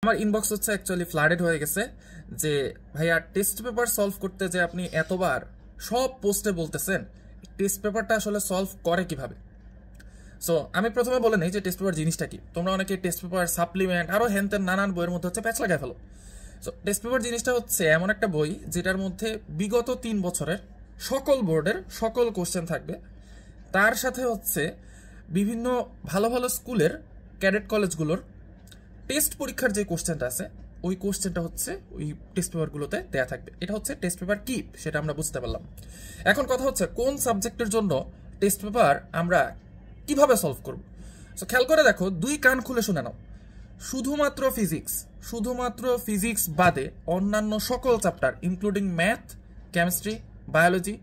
আমার ইনবক্স হচ্ছে actually flooded হয়ে গেছে যে ভাইয়া টেস্ট পেপার সলভ করতে যে আপনি এতবার সব পোস্টে বলতেছেন, টেস্ট পেপারটা আসলে সলভ করে কিভাবে। সো আমি প্রথমে বলে নেই যে টেস্ট পেপার জিনিসটা কি। তোমরা অনেকে টেস্ট পেপার সাপ্লিমেন্ট আরো হ্যানতেন নানান বইয়ের মধ্যে হচ্ছে প্যাচ লাগায় ফেলো। সো টেস্ট পেপার জিনিসটা হচ্ছে এমন একটা বই যেটার মধ্যে বিগত 3 বছরের সকল বোর্ডের সকল কোশ্চেন থাকবে, তার সাথে হচ্ছে বিভিন্ন ভালো ভালো স্কুলের ক্যাডেট কলেজগুলোর টেস্ট পরীক্ষার যে কোশ্চেনটা আছে ওই কোশ্চেনটা হচ্ছে ওই টেস্ট পেপারগুলোতে দেয়া থাকবে। এটা হচ্ছে টেস্ট পেপার কি সেটা আমরা বুঝতে পারলাম। এখন কথা হচ্ছে কোন সাবজেক্টের জন্য টেস্ট পেপার আমরা কিভাবে সলভ করব। সো খেয়াল করে দেখো, 2 কান খুলে শুনে নাও। শুধুমাত্র ফিজিক্স বাদে অন্যান্য সকল chapter including math, chemistry, biology,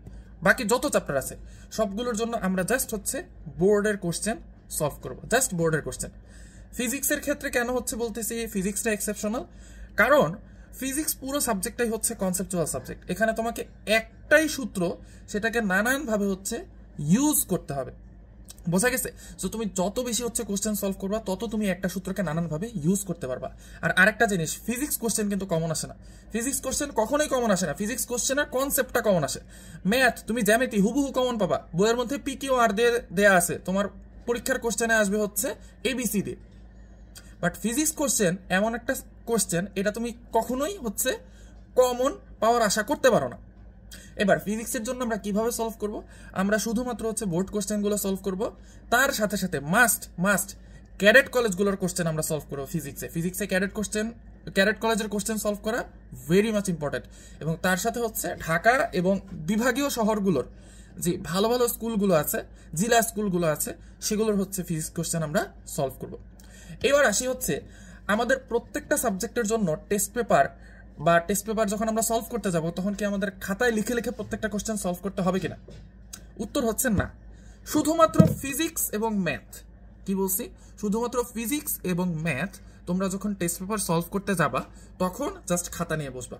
বাকি যত চ্যাপ্টার আছে সবগুলোর জন্য আমরা জাস্ট হচ্ছে বোর্ডের কোশ্চেন সলভ করব, জাস্ট বোর্ডের কোশ্চেন। ফিজিক্সের ক্ষেত্রে কেন হচ্ছে বলতেছি ফিজিক্সটা এক্সেপশনাল, কারণ ফিজিক্স পুরো সাবজেক্টটাই হচ্ছে কনসেপচুয়াল সাবজেক্ট। এখানে তোমাকে একটাই সূত্র সেটাকে নানানভাবে হচ্ছে ইউজ করতে হবে, বোঝা গেছে। সো তুমি যত বেশি হচ্ছে কোশ্চেন সলভ করবা তত তুমি একটা সূত্রকে নানানভাবে ইউজ করতে পারবা। আর আরেকটা জিনিস, ফিজিক্স কোশ্চেন কিন্তু কমন আসে না। ফিজিক্স কোশ্চেন কখনোই কমন আসে না। ফিজিক্স কোশ্চেনের কনসেপ্টটা কমন আসে। ম্যাথ তুমি জ্যামিতি হুবহু কমন পাবা, বইয়ের মধ্যে পি কিউ আর দেয়া আছে, তোমার পরীক্ষার কোশ্চেনে আসবে হচ্ছে এবিসি দিয়ে। বাট ফিজিক্স কোশ্চেন এমন একটা কোশ্চেন, এটা তুমি কখনোই হচ্ছে কমন পাওয়ার আশা করতে পারো না। এবার ফিজিক্সের জন্য আমরা কিভাবে সলভ করব? আমরা শুধুমাত্র হচ্ছে বোর্ড কোশ্চেনগুলো সলভ করব, তার সাথে সাথে মাস্ট ক্যাডেট কলেজগুলোর কোশ্চেন আমরা সলভ করব। ফিজিক্সে ক্যাডেট কলেজের কোশ্চেন সলভ করা ভেরি মাচ ইম্পর্টেন্ট। এবং তার সাথে হচ্ছে ঢাকা এবং বিভাগীয় শহরগুলোর যে ভালো ভালো স্কুলগুলো আছে, জেলা স্কুলগুলো আছে, সেগুলোর হচ্ছে ফিজিক্স কোশ্চেন আমরা সলভ করব। এবার আসি হচ্ছে আমাদের প্রত্যেকটা সাবজেক্টের জন্য টেস্ট পেপার যখন আমরা সলভ করতে যাব তখন কি আমাদের খাতায় লিখে লিখে প্রত্যেকটা কোশ্চেন সলভ করতে হবে কিনা? উত্তর হচ্ছে না। শুধুমাত্র ফিজিক্স এবং ম্যাথ, কি বলছি, শুধুমাত্র ফিজিক্স এবং ম্যাথ তোমরা যখন টেস্ট পেপার সলভ করতে যাবা তখন জাস্ট খাতা নিয়ে বসবা।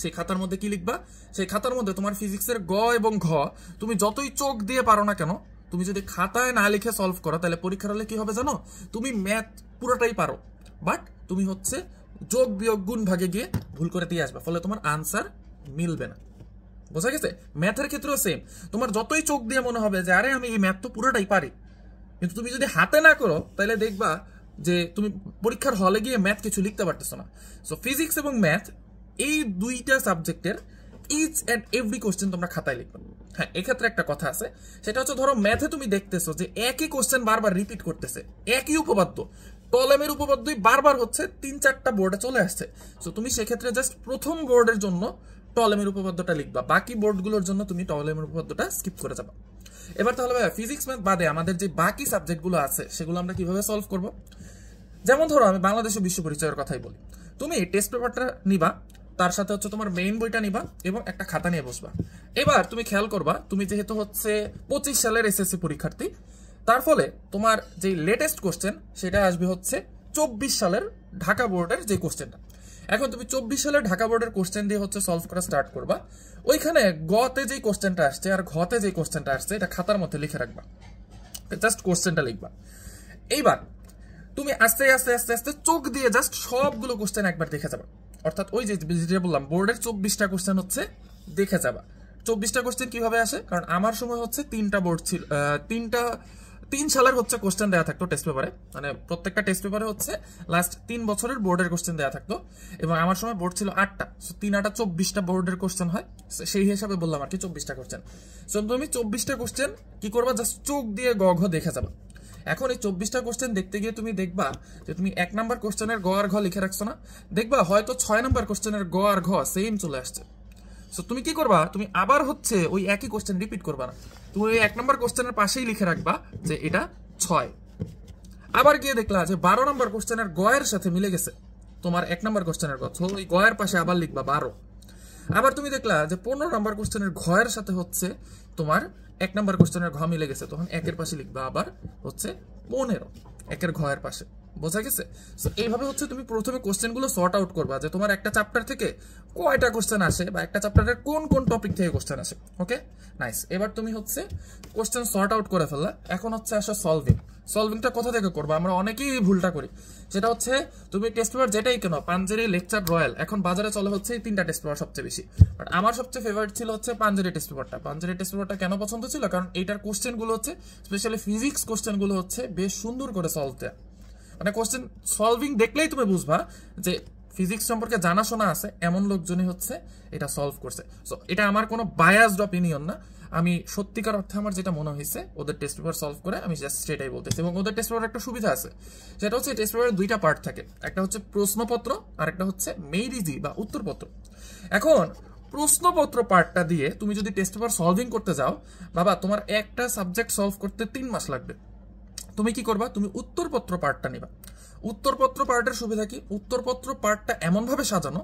সেই খাতার মধ্যে কি লিখবা? সেই খাতার মধ্যে তোমার ফিজিক্সের গ এবং ঘ তুমি যতই চোখ দিয়ে পারো না কেন, তুমি যদি খাতায় না লিখে সলভ করো তাহলে পরীক্ষার হলে কি হবে জানো? তুমি ম্যাথ পুরোটাই পারো, বাট তুমি হচ্ছে যোগ বিয়োগ গুণ ভাগে গিয়ে ভুল করে দিয়ে আসবে, ফলে তোমার আনসার মিলবে না। বোঝা গেছে? ম্যাথের ক্ষেত্রেও সেম। তোমার যতই চোখ দিয়ে মনে হবে যে আরে আমি এই ম্যাথ তো পুরোটাই পারি, কিন্তু তুমি যদি হাতে না করো তাহলে দেখবা যে তুমি পরীক্ষার হলে গিয়ে ম্যাথ কিছু লিখতে পারতেছো না। সো ফিজিক্স এবং ম্যাথ এই দুইটা সাবজেক্টের ইচ অ্যান্ড এভরি কোশ্চেন তোমরা খাতায় লিখবে। হ্যাঁ, এক্ষেত্রে একটা কথা আছে, সেটা হচ্ছে ধরো ম্যাথে তুমি দেখতেছো যে একই কোশ্চেন বারবার রিপিট করতেছে, একই উপপাদ্য, টলেমের উপপাদ্যই বারবার হচ্ছে 3-4টা বোর্ডে চলে আসছে। সো তুমি সেক্ষেত্রে জাস্ট প্রথম বোর্ডের জন্য টলেমের উপপাদ্যটা লিখবা, বাকি বোর্ডগুলোর জন্য তুমি টলেমের উপপাদ্যটা স্কিপ করে যাবা। এবার তাহলে ভাই ফিজিক্স ম্যাথ বাদে আমাদের যে বাকি সাবজেক্টগুলো আছে সেগুলো আমরা কিভাবে সলভ করব? যেমন ধরো আমি বাংলাদেশ ও বিশ্ব পরিচয়ের কথাই বলি। তুমি টেস্ট পেপারটা নিবা, তার সাথে হচ্ছে তোমার মেইন বইটা নিবা এবং একটা খাতা নিয়ে বসবা। এবার তুমি খেয়াল করবা, তুমি যেহেতু হচ্ছে 25 সালের এসএসসি পরীক্ষার্থী, তার ফলে তোমার যে লেটেস্ট কোশ্চেন সেটা আসবে হচ্ছে 24 সালের ঢাকা বোর্ডের যে কোশ্চেনটা। এখন তুমি 24 সালের ঢাকা বোর্ডের কোশ্চেন দিয়ে হচ্ছে সলভ করা স্টার্ট করবা। ওইখানে গতে যে কোশ্চেনটা আসছে আর ঘতে যে কোশ্চেনটা আসছে এটা খাতার মধ্যে লিখে রাখবা, জাস্ট কোশ্চেনটা লিখবা। এইবার তুমি আস্তে আস্তে আস্তে আস্তে চোখ দিয়ে জাস্ট সবগুলো কোশ্চেন একবার দেখে যাবা। অর্থাৎ ওই যে বললাম বোর্ডের 24টা কোশ্চেন হচ্ছে দেখে যাবা। 24টা কোশ্চেন কিভাবে আসে? কারণ আমার সময় হচ্ছে 3টা বোর্ড ছিল, 3 সালের হচ্ছে কোশ্চেন দেওয়া থাকতো টেস্ট পেপারে, মানে প্রত্যেকটা টেস্ট পেপারে হচ্ছে লাস্ট 3 বছরের বোর্ডের কোশ্চেন দেওয়া থাকতো। এবং আমার সময় বোর্ড ছিল 8টা, সো 3-8 24টা বোর্ডের কোশ্চেন হয়, সেই হিসাবে বললাম আর কি 24টা কোশ্চেন। সো তুমি 24টা কোশ্চেন কি করবা? জাস্ট চোখ দিয়ে গ ঘ দেখে যাবা। এখন এই 24টা কোশ্চেন দেখতে গিয়ে তুমি দেখবা যে তুমি 1 নাম্বার কোশ্চেনের গ আর ঘ লিখে রাখছো না, দেখবা হয়তো 6 নাম্বার কোশ্চেনের গ আর ঘ সেম চলে আসছে। সো তুমি কি করবা? তুমি আবার হচ্ছে ওই একই কোশ্চেন রিপিট করবা না, তুমি ওই 1 নাম্বার কোশ্চেনের পাশেই লিখে রাখবা যে এটা 6। আবার গিয়ে দেখলা যে 12 নাম্বার কোশ্চেনের গ এর সাথে মিলে গেছে তোমার 1 নাম্বার কোশ্চেনের গ, তো ওই গ এর পাশে আবার লিখবা 12। আবার তুমি দেখলা যে 15 নাম্বার কোশ্চেনের ঘ এর সাথে হচ্ছে তোমার 1 নাম্বার কোশ্চেনের ঘ মিলে গেছে, তখন 1 এর পাশে লিখবা আবার হচ্ছে 15, 1 এর ঘ এর পাশে। বোঝা গেছে? সো এইভাবে হচ্ছে তুমি প্রথমে কোশ্চেনগুলো সর্ট আউট করবা যে তোমার একটা চ্যাপ্টার থেকে কয়টা কোশ্চেন আসে বা একটা চ্যাপ্টারের কোন কোন টপিক থেকে কোশ্চেন আসে। ওকে, নাইস। এবার তুমি হচ্ছে কোশ্চেন সর্ট আউট করে ফেললা, এখন হচ্ছে আসো সলভিং। সলভিংটা কোথা থেকে করবো? আমরা অনেকেই ভুলটা করি, সেটা হচ্ছে তুমি টেস্ট পেপার যেটাই কেন, পাঞ্জেরি, লেকচার, রয়্যাল, এখন বাজারে চলে হচ্ছে এই 3টা টেস্ট পেপার সবচেয়ে বেশি। বাট আমার সবচেয়ে ফেভারিট ছিল হচ্ছে পাঞ্জেরি টেস্ট পেপারটা। পাঞ্জেরি টেস্ট পেপারটা কেন পছন্দ ছিল? কারণ এইটার কোশ্চেন গুলো হচ্ছে, স্পেশালি ফিজিক্স কোশ্চেন গুলো হচ্ছে বেশ সুন্দর করে সলভ দেয়। মানে কোশ্চেন সলভিং দেখলেই তুমি বুঝবা যে ফিজিক্স সম্পর্কে জানাশোনা আছে এমন লোকজনই হচ্ছে এটা সলভ করছে। সো এটা আমার কোনো বায়াসড অপিনিয়ন না, আমি সত্যিকার অর্থে আমার যেটা মনে হয়েছে ওদের টেস্ট পেপার সলভ করে আমি জাস্ট সেটাই বলতেছি। এবং ওদের টেস্ট পেপার একটা সুবিধা আছে, সেটা হচ্ছে টেস্ট পেপারের 2টা পার্ট থাকে, একটা হচ্ছে প্রশ্নপত্র আর একটা হচ্ছে মেইড ইজি বা উত্তরপত্র। এখন প্রশ্নপত্র পার্টটা দিয়ে তুমি যদি টেস্ট পেপার সলভিং করতে যাও, বাবা তোমার একটা সাবজেক্ট সলভ করতে 3 মাস লাগবে। তুমি কি করবা? তুমি উত্তরপত্র পার্টটা নিবা। উত্তরপত্র পার্টের সুবিধা কি? উত্তরপত্র পার্টটা এমনভাবে সাজানো,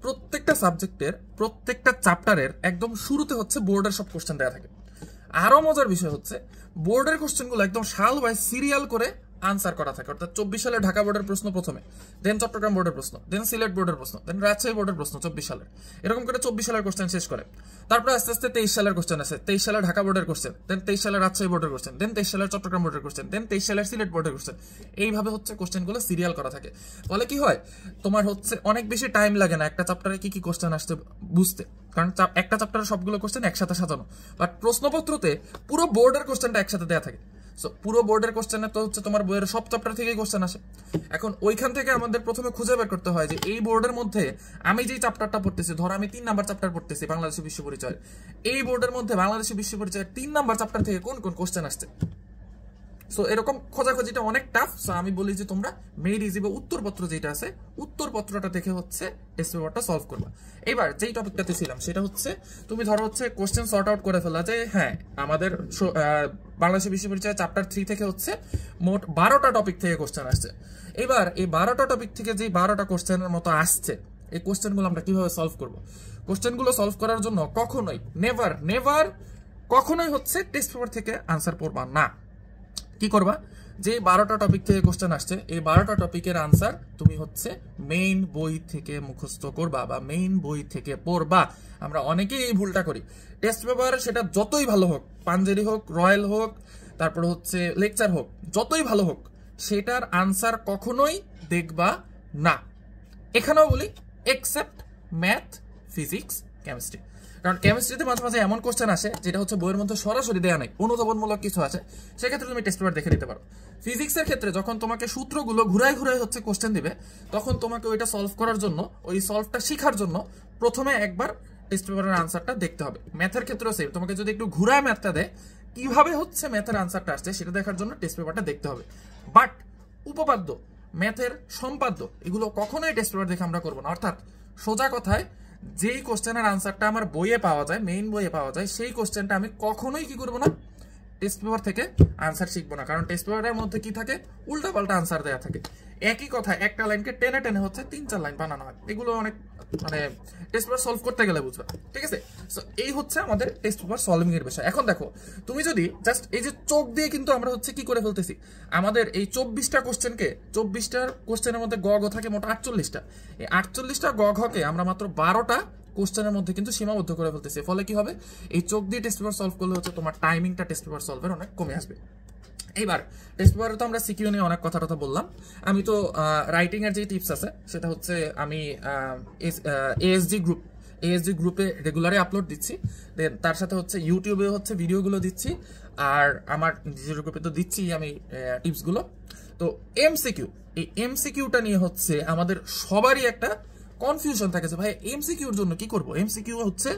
প্রত্যেকটা সাবজেক্টের প্রত্যেকটা চ্যাপ্টারের একদম শুরুতে হচ্ছে বোর্ডের সব কোশ্চেন দেওয়া থাকে। আরো মজার বিষয় হচ্ছে বোর্ডের কোশ্চেনগুলো একদম সাল ওয়াইজ সিরিয়াল করে আনসার করা থাকে। অর্থাৎ 24 সালে ঢাকা বোর্ডের প্রশ্ন প্রথমে, দেন চট্টগ্রাম বোর্ডের প্রশ্ন, দেন সিলেট বোর্ডের প্রশ্ন, দেন রাজশাহী বোর্ডের প্রশ্ন 24 সালের, এরকম করে 24 সালের কোশ্চেন শেষ করে। তারপরে আস্তে আস্তে 23 সালের কোশ্চেন আছে, 23 সালে ঢাকা বোর্ডের কোশ্চেন, দেন 23 সালের রাজশাহী বোর্ডের কোশ্চেন, দেন 23 সালের চট্টগ্রাম বোর্ডের কোশ্চেন, দেন 23 সালের সিলেট বোর্ডের কোশ্চেন। এইভাবে হচ্ছে কোশ্চেনগুলো সিরিয়াল করা থাকে। ফলে কি হয়, তোমার হচ্ছে অনেক বেশি টাইম লাগে না একটা চ্যাপ্টারে কি কি কোশ্চেন আসছে বুঝতে, কারণ একটা চ্যাপ্টারে সবগুলো কোশ্চেন একসাথে সাজানো। বাট প্রশ্নপত্রতে পুরো বোর্ডের কোশ্চেনটা একসাথে দেওয়া থাকে। সো পুরো বোর্ডের কোশ্চেনে তো হচ্ছে তোমার বইয়ের সব চ্যাপ্টার থেকেই কোশ্চেন আসে। এখন ওইখান থেকে আমাদের প্রথমে খুঁজে বের করতে হয় যে এই বোর্ডের মধ্যে আমি যেই চ্যাপ্টারটা পড়তেছি, ধরো আমি 3 নাম্বার চ্যাপ্টার পড়তেছি বাংলাদেশি বিশ্ব পরিচয়, এই বোর্ডের মধ্যে বাংলাদেশি বিশ্ব পরিচয়ের 3 নাম্বার চ্যাপ্টার থেকে কোন কোন কোশ্চেন আসছে। সো এরকম খোঁজাখুঁজিটা অনেক টাফ। সো আমি বলি যে তোমরা মেইড ইজি বা উত্তরপত্র যেটা আছে, উত্তরপত্রটা দেখে হচ্ছে টেস্ট পেপারটা সলভ করবা। এবার যেই টপিকটাতে ছিলাম সেটা হচ্ছে তুমি ধরো হচ্ছে কোশ্চেন সর্ট আউট করে ফেলা যে হ্যাঁ আমাদের বাংলাদেশ বিশ্ব পরিচয় চ্যাপ্টার 3 থেকে হচ্ছে মোট 12টা টপিক থেকে কোশ্চেন আসছে। এবার এই 12টা টপিক থেকে যে 12টা কোশ্চেনের মতো আসছে, এই কোশ্চেনগুলো আমরা কিভাবে সলভ করব? কোশ্চেনগুলো সলভ করার জন্য কখনোই নেভার কখনোই হচ্ছে টেস্ট পেপার থেকে আনসার পড়বা না। কি করবা? যে 12টা টপিক থেকে কোশ্চেন আসছে, এই 12টা টপিকের আনসার তুমি হচ্ছে মেইন বই থেকে মুখস্থ করবা বা মেইন বই থেকে পড়বা। আমরা অনেকেই এই ভুলটা করি। টেস্ট পেপার সেটা যতই ভালো হোক, পাঞ্জেরি হোক, রয়্যাল হোক, তারপরে হচ্ছে লেকচার হোক, যতই ভালো হোক, সেটার আনসার কখনোই দেখবা না। এখানেও বলি এক্সেপ্ট ম্যাথ, ফিজিক্স, কেমিস্ট্রি। কারণ কেমিস্ট্রিতে মাঝে মাঝে এমন কোশ্চেন আসে যেটা হচ্ছে বইয়ের মধ্যে সরাসরি দেওয়া নেই, অনুধাবনমূলক কিছু আছে, সেক্ষেত্রে তুমি টেস্ট পেপার দেখে নিতে পারো। ফিজিক্সের ক্ষেত্রে যখন তোমাকে সূত্রগুলো ঘুরায় ঘুরায় হচ্ছে কোশ্চেন দিবে, তখন তোমাকে ওইটা সলভ করার জন্য, ওই সলভটা শেখার জন্য প্রথমে একবার টেস্ট পেপারের আনসারটা দেখতে হবে। ম্যাথের ক্ষেত্রেও সেম, তোমাকে যদি একটু ঘুরায় ম্যাথটা দেয়, কিভাবে হচ্ছে ম্যাথের আনসারটা আসছে সেটা দেখার জন্য টেস্ট পেপারটা দেখতে হবে। বাট উপপাদ্য, ম্যাথের সম্পাদ্য, এগুলো কখনোই টেস্ট পেপার দেখে আমরা করবো না। অর্থাৎ সোজা কথায় যেই কোশ্চেনের আনসারটা আমার বইয়ে পাওয়া যায়, মেইন বইয়ে পাওয়া যায়, সেই কোশ্চেনটা আমি কখনোই কি করবো না, টেস্ট পেপার থেকে আনসার শিখবো না। কারণ টেস্ট পেপারের মধ্যে কি থাকে, উল্টাপাল্টা আনসার দেওয়া থাকে। একই কথা একটা লাইনকে টেনে টেনে হচ্ছে 3-4 লাইন বানানো হয়। এগুলো অনেক মানে টেস্ট পেপার সলভ করতে গেলে বুঝবা, ঠিক আছে? সো এই হচ্ছে আমাদের টেস্ট পেপার সলভিং এর বিষয়। এখন দেখো, তুমি যদি জাস্ট এই যে চোখ দিয়ে কিন্তু আমরা হচ্ছে কি করে ফেলতেছি, আমাদের এই 24টা কোশ্চেনকে, 24টার কোশ্চেনের মধ্যে গ থাকে মোট 48টা, এই 48টা কে আমরা মাত্র 12টা কোশ্চেনের মধ্যে কিন্তু সীমাবদ্ধ করে ফেলতেছি। ফলে কি হবে, এই চোখ দিয়ে টেস্ট পেপার সলভ করলে হচ্ছে তোমার টাইমিংটা টেস্ট পেপার সলভের অনেক কমে আসবে। এইবার টেস্ট পেপারে তো আমরা সিকিউ নিয়ে অনেক কথা বললাম। আমি তো রাইটিং এর যে টিপস আছে সেটা হচ্ছে আমি এএসজি গ্রুপে রেগুলারই আপলোড দিচ্ছি। দেন তার সাথে হচ্ছে ইউটিউবে হচ্ছে ভিডিওগুলো দিচ্ছি, আর আমার নিজের গ্রুপে তো দিচ্ছি আমি টিপসগুলো। তো এমসিকিউ, এই এমসিকিউটা নিয়ে হচ্ছে আমাদের সবারই একটা কনফিউশন থাকে যে ভাই এমসিকিউর জন্য কি করব। এমসিকিউ হচ্ছে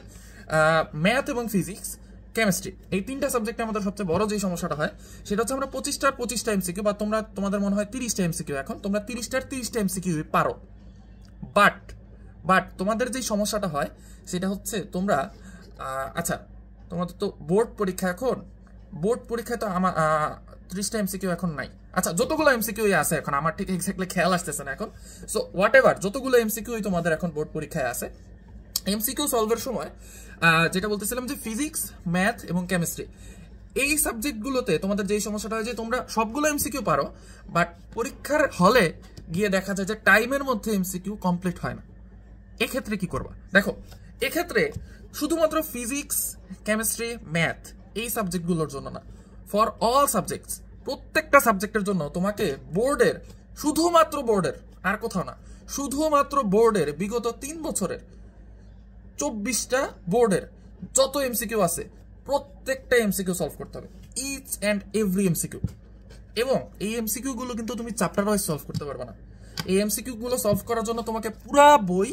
ম্যাথ এবং ফিজিক্স, কেমিস্ট্রি, এই 3টা সাবজেক্টে আমাদের সবচেয়ে বড় যে সমস্যাটা হয় সেটা হচ্ছে আমরা 25টা এমসিকিউ, বা তোমাদের মনে হয় 30টা এমসিকিউ, এখন তোমরা 30টা এমসিকিউ পারো। বাট তোমাদের যে সমস্যাটা হয় সেটা হচ্ছে তোমরা আচ্ছা তোমাদের তো বোর্ড পরীক্ষা, এখন বোর্ড পরীক্ষায় তো আমার 30টা এমসিকিউ এখন নাই। আচ্ছা যতগুলো এমসিকিউ আছে এখন, আমার ঠিক এক্স্যাক্টলি খেয়াল আসতেছে না এখন। সো হোয়াট এভার, যতগুলো এমসিকিউ তোমাদের এখন বোর্ড পরীক্ষায় আছে, এমসিকিউ সলভের সময় যেটা বলতেছিলাম যে ফিজিক্স, ম্যাথ এবং কেমিস্ট্রি, এই সাবজেক্টগুলোতে তোমাদের যেই সমস্যাটা হয় যে তোমরা সবগুলো এমসিকিউ পারো, বাট পরীক্ষার হলে গিয়ে দেখা যায় যে টাইমের মধ্যে এমসিকিউ কমপ্লিট হয় না। এক্ষেত্রে কি করবা? দেখো, এক্ষেত্রে শুধুমাত্র ফিজিক্স, কেমিস্ট্রি, ম্যাথ এই সাবজেক্টগুলোর জন্য না, ফর অল সাবজেক্টস, প্রত্যেকটা সাবজেক্টের জন্য তোমাকে বোর্ডের, শুধুমাত্র বোর্ডের, আর কোথাও না, শুধুমাত্র বোর্ডের বিগত 3 বছরের 24টা বোর্ডের যত এমসিকিউ আছে প্রত্যেকটা এমসিকিউ সলভ করতে হবে, ইচ অ্যান্ড এভরি এমসিকিউ। এবং এই এমসিকিউ গুলো কিন্তু তুমি চ্যাপ্টার ওয়াইজ সলভ করতে পারবে না। এই এমসিকিউ গুলো সলভ করার জন্য তোমাকে পুরা বই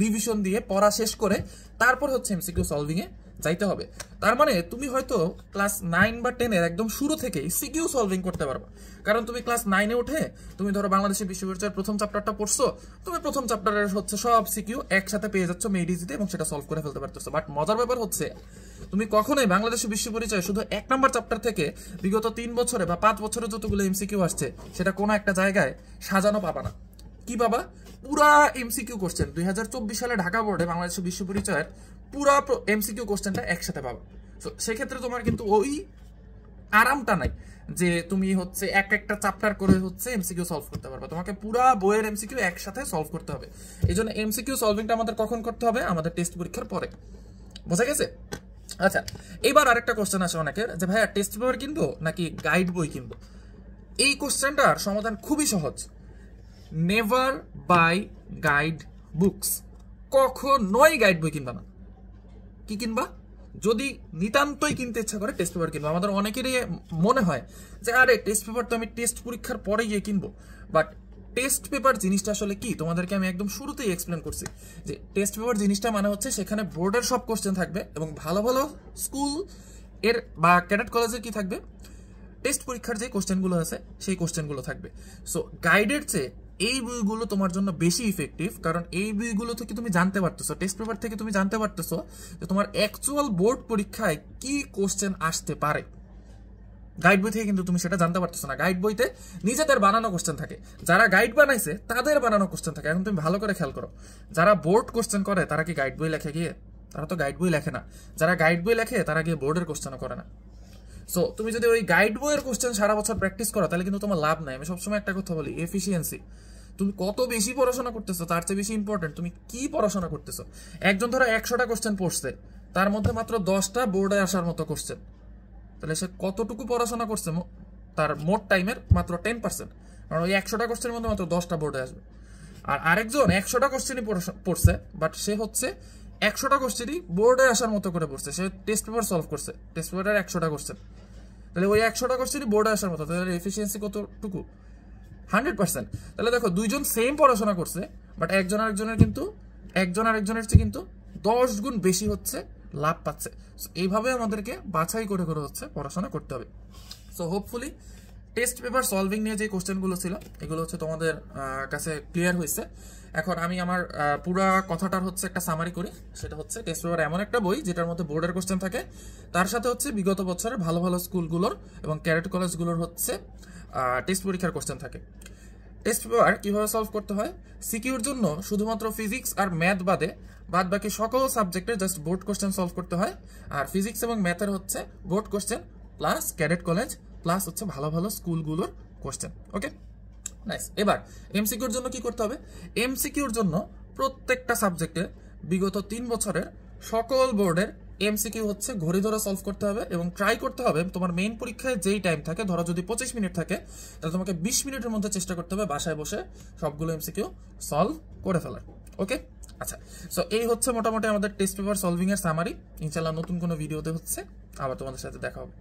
রিভিশন দিয়ে পড়া শেষ করে তারপর হচ্ছে এমসিকিউ সলভিং এ যাইতে হবে। তার মানে তুমি হয়তো ক্লাস 9 বা 10 এর একদম শুরু থেকেই সিকিউ সলভিং করতে পারবে, কারণ তুমি ক্লাস 9 এ উঠে তুমি ধরো বাংলাদেশের বিশ্ব পরিচয়ের প্রথম চ্যাপ্টারটা পড়ছো, তুমি প্রথম চ্যাপ্টারের হচ্ছে সব সিকিউ একসাথে পেয়ে যাচ্ছ মেড ইজিতে এবং সেটা সলভ করে ফেলতে পারতেছো। বাট মজার ব্যাপার হচ্ছে তুমি কখনোই বাংলাদেশের বিশ্ব পরিচয় শুধু 1 নাম্বার চ্যাপ্টার থেকে বিগত 3 বছরে বা 5 বছরে যতগুলো এমসিকিউ আসছে সেটা কোনো একটা জায়গায় সাজানো পাবা না। কি বাবা? পুরা এমসিকিউ কোশ্চেন 2024 সালে ঢাকা বোর্ডে বাংলাদেশের বিশ্ব পরিচয়ের পুরা এমসিকিউ কোশ্চেনটা একসাথে পাবা। তো সেক্ষেত্রে তোমার কিন্তু ওই আরামটা নাই যে তুমি হচ্ছে একটা চ্যাপ্টার করে হচ্ছে এমসিকিউ সলভ করতে পারবে। তোমাকে পুরা বইয়ের এমসিকিউ একসাথে সলভ করতে হবে। এই জন্য এমসিকিউ সলভিংটা আমাদের কখন করতে হবে? আমাদের টেস্ট পরীক্ষার পরে। বোঝা গেছে? আচ্ছা, এবার আরেকটা কোশ্চেন আসে অনেকের যে ভাইয়া টেস্ট পেপার কিনবো নাকি গাইড বই কিনবো? এই কোশ্চেনটার সমাধান খুবই সহজ। Never buy guide books. কখনোই গাইড বই কিনবা না। কি কিনবা? যদি নিতান্তই কিনতে ইচ্ছা করে টেস্ট পেপার কিনবো। আমাদের অনেকেরই মনে হয় যে আরে টেস্ট পেপার তো আমি টেস্ট পরীক্ষার পরে গিয়ে কিনবো, বাট টেস্ট পেপার জিনিসটা আসলে কি তোমাদেরকে আমি একদম শুরুতেই এক্সপ্লেন করছি যে টেস্ট পেপার জিনিসটা মানে হচ্ছে সেখানে বোর্ডের সব কোশ্চেন থাকবে এবং ভালো ভালো স্কুল এর বা ক্যাডেট কলেজের কি থাকবে, টেস্ট পরীক্ষার যে কোশ্চেনগুলো আছে সেই কোশ্চেনগুলো থাকবে। সো গাইডের চেয়ে এই বইগুলো তোমার জন্য বেশি ইফেক্টিভ, কারণ এই বইগুলো থেকে তুমি জানতে পারতেছো, টেস্ট পেপার থেকে তুমি জানতে পারতেছো যে তোমার অ্যাকচুয়াল বোর্ড পরীক্ষায় কি কোশ্চেন আসতে পারে। গাইড বই থেকে কিন্তু তুমি সেটা জানতে পারতেছো না। গাইড বইতে নিজেদের বানানো কোশ্চেন থাকে, যারা গাইড বানাইছে তাদের বানানো কোশ্চেন থাকে। এখন তুমি ভালো করে খেয়াল করো, যারা বোর্ড কোশ্চেন করে তারা কি গাইড বই লেখে গিয়ে? তারা তো গাইড বই লেখে না। যারা গাইড বই লেখে তারা গিয়ে বোর্ডের কোশ্চেনও করে না। সো তুমি যদি ওই গাইড বইয়ের কোশ্চেন সারা বছর প্র্যাকটিস করো তাহলে কিন্তু তোমার লাভ নাই। আমি সবসময় একটা কথা বলি, এফিসিয়েন্সি। তুমি কত বেশি পড়াশোনা করতেছো তার চেয়ে বেশি ইম্পর্টেন্ট তুমি কি পড়াশোনা করতেছো। একজন ধরো 100টা কোশ্চেন পড়ছে, তার মধ্যে মাত্র 10টা বোর্ডে আসার মতো কোশ্চেন, তাহলে সে কতটুকু পড়াশোনা করছে? তার মোট টাইমের মাত্র 10%, কারণ ওই 100টা কোশ্চেনের মধ্যে মাত্র 10টা বোর্ডে আসবে। আর আরেকজন 100টা কোশ্চেনই পড়ছে, বাট সে হচ্ছে 100টা কোশ্চেনই বোর্ডে আসার মতো করে পড়ছে, সে টেস্ট পেপার সলভ করছে, টেস্ট পেপারের 100টা কোশ্চেন, তাহলে ওই 100টা কোশ্চেনই বোর্ডে আসার মতো, তাহলে এফিসিয়েন্সি কতটুকু? 100%। তাহলে দেখো দুইজন সেম পড়াশোনা করছে, বাট একজন আরেকজনের চেয়ে কিন্তু 10 গুণ বেশি হচ্ছে লাভ পাচ্ছে। এইভাবে আমাদেরকে বাছাই করে করে হচ্ছে পড়াশোনা করতে হবে। So hopefully test paper solving নিয়ে যে কোশ্চেনগুলো ছিল এগুলো হচ্ছে তোমাদের কাছে ক্লিয়ার হয়েছে। এখন আমি আমার পুরা কথাটার হচ্ছে একটা সামারি করি। সেটা হচ্ছে টেস্ট পেপার এমন একটা বই যেটার মধ্যে বোর্ডের কোশ্চেন থাকে, তার সাথে হচ্ছে বিগত বছরের ভালো ভালো স্কুলগুলোর এবং ক্যাডেট কলেজগুলোর হচ্ছে টেস্ট পরীক্ষার কোশ্চেন থাকে। টেস্ট পেপার কিভাবে সলভ করতে হয়? সিকিউর জন্য শুধুমাত্র ফিজিক্স আর ম্যাথ বাদ বাকি সকল সাবজেক্টের জাস্ট বোর্ড কোশ্চেন সলভ করতে হয়। আর ফিজিক্স এবং ম্যাথের হচ্ছে board question plus cadet college plus হচ্ছে ভালো ভালো স্কুলগুলোর কোশ্চেন। ওকে, নাইস। এবার এমসিকিউর জন্য কি করতে হবে? এমসিকিউর জন্য প্রত্যেকটা সাবজেক্টে বিগত 3 বছরের সকল বোর্ডের এমসিকিউ হচ্ছে ঘড়ি ধরে সলভ করতে হবে এবং ট্রাই করতে হবে তোমার মেইন পরীক্ষায় যেই টাইম থাকে, ধরো যদি 25 মিনিট থাকে তাহলে তোমাকে 20 মিনিটের মধ্যে চেষ্টা করতে হবে বাসায় বসে সবগুলো এমসিকিউ সলভ করে ফেলার। ওকে, আচ্ছা। সো এই হচ্ছে মোটামুটি আমাদের টেস্ট পেপার সলভিং এর সামারি। ইনশাআল্লাহ নতুন কোনো ভিডিওতে হচ্ছে আবার তোমাদের সাথে দেখা হবে।